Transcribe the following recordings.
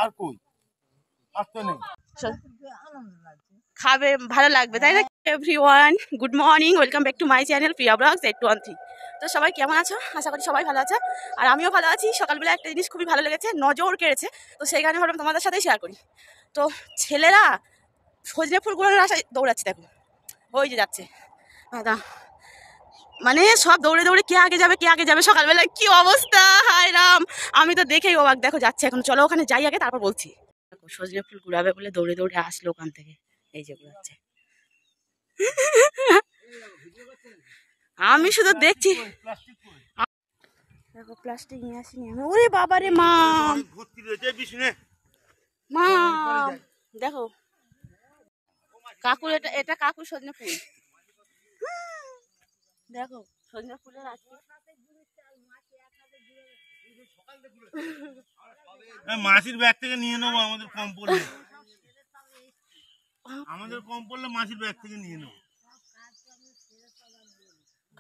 আর কই আসতে নেই খাবে ভালো লাগবে তাই না everyone good morning welcome back to my channel Priya blogs 813 তো সবাই কেমন আছো আশা করি সবাই ভালো আছে আর আমিও ভালো আছি সকালবেলা একটা জিনিস খুবই ভালো লেগেছে নজর কেড়েছে তো সেই কারণে ভাবলাম তোমাদের সাথেই শেয়ার করি তো ছেলেরা সজনে ফুলগুলোর আশায় দৌড়াচ্ছে দেখো ওই যে যাচ্ছে দাদা মানে সব দৌড়ে দৌড়ে কে আগে যাবে সকালবেলা কি অবস্থা হায় রাম আমি তো দেখেই অবাক দেখো যাচ্ছে এখন চলো ওখানে যাই আগে তারপর বলছি দেখো সজনে ফুল কুড়াবে বলে দৌড়ে দৌড়ে আসলো ওখান থেকে এই যে কুড়াচ্ছে আমি শুধু দেখছি দেখো প্লাস্টিক নিয়ে আসিনি আমি ওরে বাবারে মা দেখো কাকুর এটা কাকুর সজনে ফুল দেখো সজনে ফুলের আজকে মাসির ব্যাগ থেকে নিয়ে নেবো আমাদের কম পড়লে মাসির ব্যাগ থেকে নিয়ে নেবো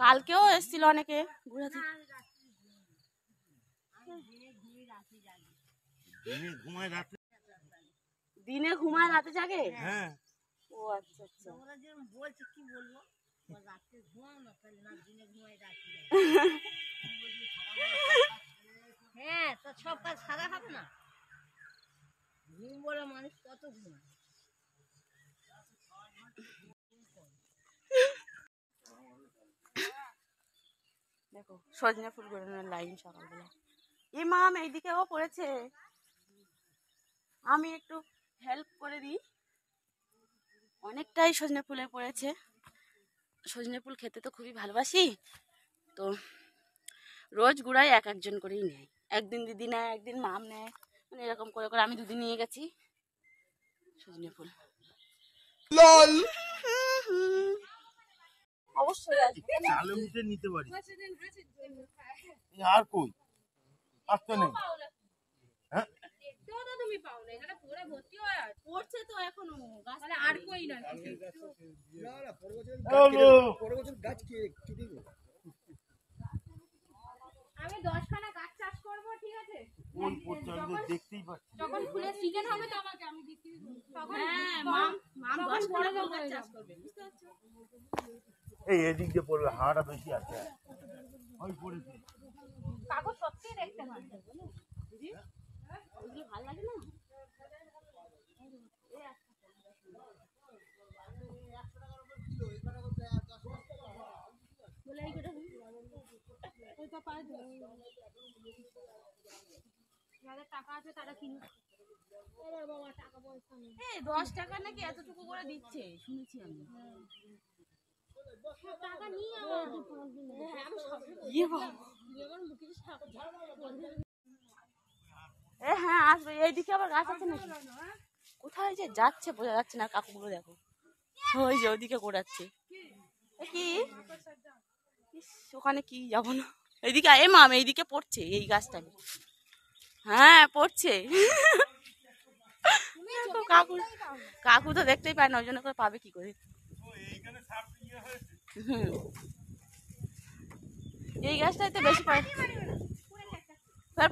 কালকেও এসেছিল অনেকে ঘুরাতে দিনে ঘুমায় রাতে জাগে হ্যাঁ ও আচ্ছা আচ্ছা বলছে কি বলবো রাতে ঘুমাও না তাহলে না দিনে ঘুমায় রাতে হ্যাঁ তো সব কাজ সারা হবে না ঘুম বলে মানুষ কত ঘুমায় দেখো সজনে ফুল গোড়ানোর লাইন সকালবেলা এই মাম এইদিকেও পড়েছে আমি একটু হেল্প করে দিই অনেকটাই সজনে ফুলে পড়েছে সজনে ফুল খেতে তো খুবই ভালোবাসি তো রোজ গুড়াই এক একজন করেই নেয় একদিন দিদি নেয় একদিন মাম নেয় মানে এরকম করে করে আমি দুদিন নিয়ে গেছি সজনে ফুল অবশ্যই চালে উঠে নিতে পারি আর কই আসতে নেই হ্যাঁ তুমি পাও না এখানে পড়ে ভর্তি হয়ে আছে পড়ছে তো এখনো তাহলে আর কই না পরবর্তী গাছ কেটে দেব আমি 10 খানা গাছ চাষ করব ঠিক আছে কোন পড়ছে আমি দেখতেই পাচ্ছি যখন ফুলের সিজন হবে তো আমাকে আমি বিক্রি করব তখন হ্যাঁ মাম 10 খানা গাছ চাষ করবে বুঝতে পারছো এই এদিক দিয়ে পড়বে হাওয়াটা বেশি আছে ওই পড়েছে কাগজ সত্যি দেখতে ভালো লাগে না দিদি ওগুলো ভালো লাগে না বলে এই করে ওইটা পায় যাদের টাকা আছে তারা কিনুক আরে বাবা টাকা পয়সা নেই এই 10 টাকা নাকি এতটুকু করে দিচ্ছে শুনেছি আমি টাকা নিয়ে আমার আমি সব ইয়ে বাবা আমার মুখে হ্যাঁ আসবে এইদিকে আবার গাছ আছে নাকি কোথায় যে যাচ্ছে বোঝা যাচ্ছে না কাকুগুলো দেখো ওই যে ওইদিকে ঘোরাচ্ছে কি ওখানে কি যাবো না এইদিকে এ মাম এইদিকে পড়ছে এই গাছটাকে হ্যাঁ পড়ছে কাকু কাকু তো দেখতেই পায় না ওই জন্য করে পাবে কি করে এই গাছটাতে বেশি পড়ে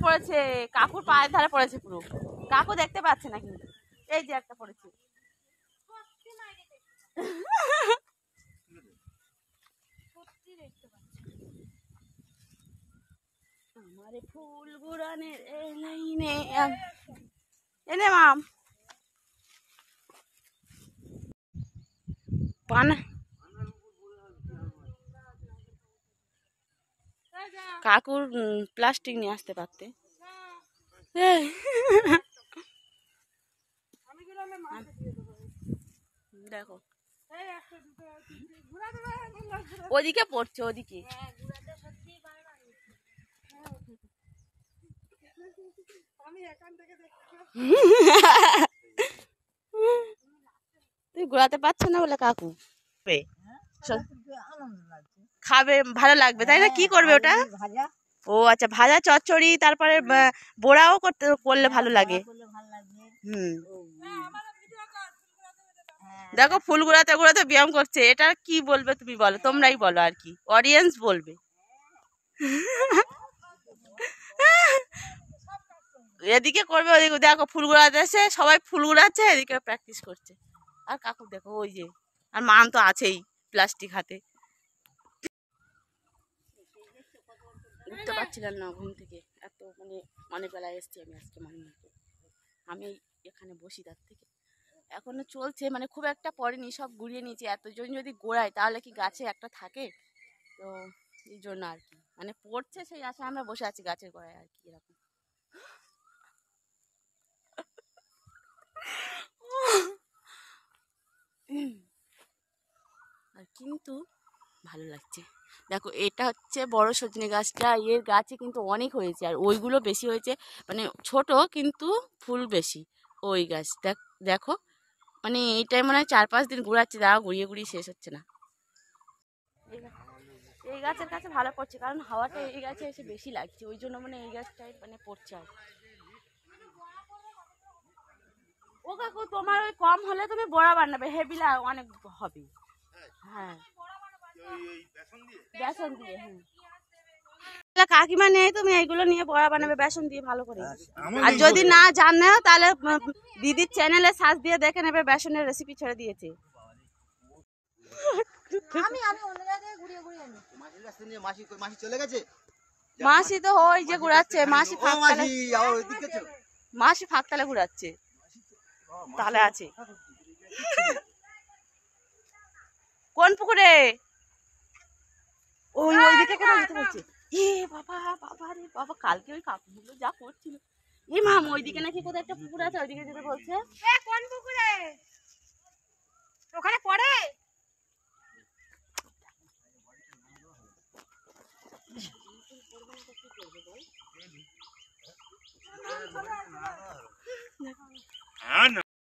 পড়েছে কাকুর পায়ের ধারে পড়েছে পুরো কাকু দেখতে পাচ্ছে না কিন্তু এই যে একটা পড়েছে আমারে ফুল গুড়ানের এনে মাম পানা কাকুর প্লাস্টিক নিয়ে আসতে পারতে দেখো ওদিকে পড়ছে ওদিকে তুই ঘোরাতে পারছো না বলে কাকু খাবে ভালো লাগবে তাই না কি করবে ওটা ও আচ্ছা ভাজা চচ্চড়ি তারপরে বড়াও করলে ভালো লাগে দেখো ফুল ঘোরাতে ঘোরাতে ব্যায়াম করছে এটা কি বলবে তুমি বলো তোমরাই বলো আর কি অডিয়েন্স বলবে এদিকে করবে ওদিকে দেখো ফুল গুড়াতেছে, সবাই ফুল গুড়াচ্ছে, এদিকে প্র্যাকটিস করছে। আর কাকু দেখো ওই যে, আর মান তো আছেই প্লাস্টিক হাতে। উঠতে পারছিলাম না ঘুম থেকে, এত মানে অনেক বেলায় এসছি আমি আজকে আমি এখানে বসি তার থেকে এখনো চলছে, মানে খুব একটা পড়েনি, সব গুড়িয়ে নিয়েছি। এতজন যদি গোড়ায় তাহলে কি গাছে একটা থাকে, তো এই জন্য আর কি মানে পড়ছে সেই আশায় আমরা বসে আছি গাছের গোড়ায় আর কি এরকম। আর কিন্তু ভালো লাগছে। দেখো এটা হচ্ছে বড় সজনে গাছটা, এর গাছে কিন্তু অনেক হয়েছে, আর ওইগুলো বেশি হয়েছে, মানে ছোট কিন্তু ফুল বেশি। ওই গাছ দেখো, মানে এইটাই মনে হয় 4-5 দিন ঘুরাচ্ছে, দাও ঘুরিয়ে ঘুরিয়ে শেষ হচ্ছে না। এই গাছের কাছে ভালো পড়ছে, কারণ হাওয়াটা এই গাছে এসে বেশি লাগছে, ওই জন্য মানে এই গাছটাই মানে পড়ছে আর। ও কাকু তোমার ওই কম হলে তুমি বড়া বানাবে, হেবিলা অনেক হবে। হ্যাঁ বেসন দিয়ে, হ্যাঁ কাকিমা নেই, তুমি এইগুলো নিয়ে বড়া বানাবে বেসন দিয়ে ভালো করে। আর যদি না জানো তাহলে দিদির চ্যানেলে সার্চ দিয়ে দেখে নেবে, বেসনের রেসিপি ছেড়ে দিয়েছে। মাসি তো ওই যে ঘুরাচ্ছে, মাসি ফাঁকতালে ঘুরাচ্ছে, তাহলে আছে কোন পুকুরে? ওই ওইদিকে কোথায় যেতে বলছে? এ বাবা বাবা রে বাবা, কালকে ওই কাকুগুলো যা করছিল। এ মাম ওইদিকে নাকি কোথায় একটা পুকুর আছে, ওইদিকে যেতে বলছে। কোন পুকুরে? ওখানে পড়ে।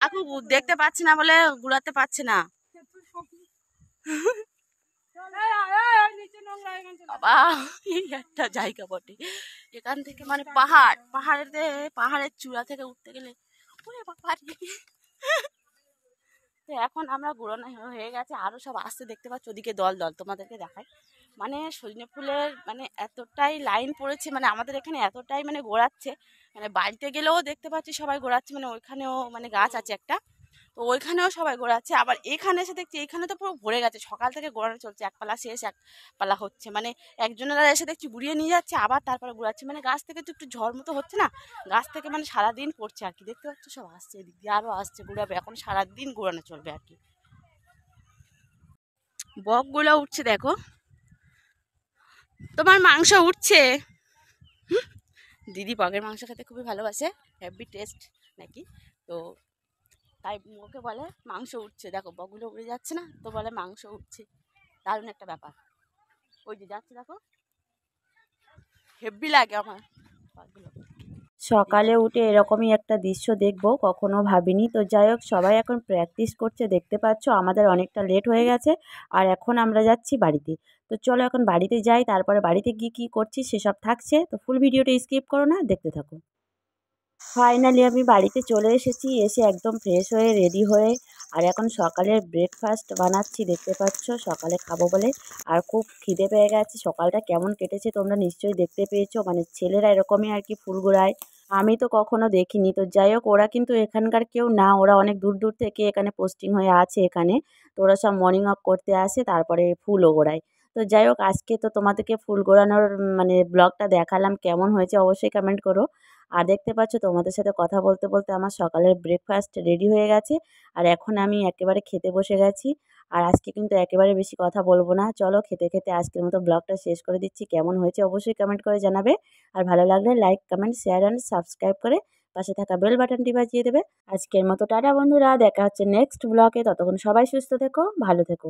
কাকু দেখতে পাচ্ছি না বলে ঘুরাতে পারছে না। বাবা এই একটা জায়গা বটে, এখান থেকে মানে পাহাড়ের চূড়া থেকে উঠতে গেলে ওরে বাবা রে। এখন আমরা ঘোরানো হয়ে গেছে, আরো সব আসতে দেখতে পাচ্ছ, ওদিকে দল দল তোমাদেরকে দেখায়। মানে সজনে ফুলের মানে এতটাই লাইন পড়েছে, মানে আমাদের এখানে এতটাই মানে ঘোরাচ্ছে, মানে বাড়িতে গেলেও দেখতে পাচ্ছি সবাই ঘোরাচ্ছে, মানে ওইখানেও মানে গাছ আছে একটা, তো ওইখানেও সবাই ঘোরাচ্ছে। আবার এখানে এসে দেখছি এখানে তো পুরো ভরে গেছে, সকাল থেকে ঘোরানো চলছে, এক পালা শেষ এক পালা হচ্ছে, মানে একজনেরা এসে দেখছি ঘুরিয়ে নিয়ে যাচ্ছে, আবার তারপরে ঘোরাচ্ছে, মানে গাছ থেকে তো একটু ঝড় মতো হচ্ছে না, গাছ থেকে মানে সারাদিন পড়ছে আর কি। দেখতে পাচ্ছ সব আসছে, এদিক দিয়ে আরও আসছে, ঘুরাবে, এখন সারাদিন ঘোরানো চলবে আর কি। বকগুলো উঠছে দেখো, তোমার মাংস উঠছে। দিদি বকের মাংস খেতে খুবই ভালোবাসে, হেভি টেস্ট নাকি, তো তাই ওকে বলে মাংস উঠছে। দেখো বকগুলো উড়ে যাচ্ছে না, তো বলে মাংস উঠছে, দারুণ একটা ব্যাপার। ওই যে যাচ্ছে দেখো, হেভি লাগে আমার। সকালে উঠে এরকমই একটা দৃশ্য দেখবো কখনো ভাবিনি। তো যাই হোক, সবাই এখন প্র্যাকটিস করছে, দেখতে পাচ্ছ আমাদের অনেকটা লেট হয়ে গেছে, আর এখন আমরা যাচ্ছি বাড়িতে। তো চলো এখন বাড়িতে যাই, তারপরে বাড়িতে গিয়ে কী করছি সেসব থাকছে, তো ফুল ভিডিওটা স্কিপ করো না, দেখতে থাকো। ফাইনালি আমি বাড়িতে চলে এসেছি, এসে একদম ফ্রেশ হয়ে রেডি হয়ে আর এখন সকালের ব্রেকফাস্ট বানাচ্ছি, দেখতে পাচ্ছ সকালে খাবো বলে। আর খুব খিদে পেয়ে গেছে, সকালটা কেমন কেটেছে তোমরা নিশ্চয়ই দেখতে পেয়েছো, মানে ছেলেরা এরকমই আর কি ফুল গোড়ায়, আমি তো কখনো দেখিনি। তো যাই হোক, ওরা কিন্তু এখানকার কেউ না, ওরা অনেক দূর দূর থেকে এখানে পোস্টিং হয়ে আছে এখানে, তো ওরা সব মর্নিং ওয়াক করতে আসে, তারপরে ফুলও গোড়ায়। তো যাই হোক, আজকে তো তোমাদেরকে ফুল গোড়ানোর মানে ব্লগটা দেখালাম, কেমন হয়েছে অবশ্যই কমেন্ট করো। আর দেখতে পাচ্ছ তোমাদের সাথে কথা বলতে বলতে আমার সকালের ব্রেকফাস্ট রেডি হয়ে গেছে, আর এখন আমি একেবারে খেতে বসে গেছি। আর আজকে কিন্তু একেবারে বেশি কথা বলবো না, চলো খেতে খেতে আজকের মতো ব্লগটা শেষ করে দিচ্ছি। কেমন হয়েছে অবশ্যই কমেন্ট করে জানাবে, আর ভালো লাগলে like comment share and subscribe করে পাশে থাকা বেল বাটনটি বাজিয়ে দেবে। আজকের মতো টাটা বন্ধুরা, দেখা হচ্ছে নেক্সট ব্লগে, ততক্ষণ সবাই সুস্থ থেকো, ভালো থেকো।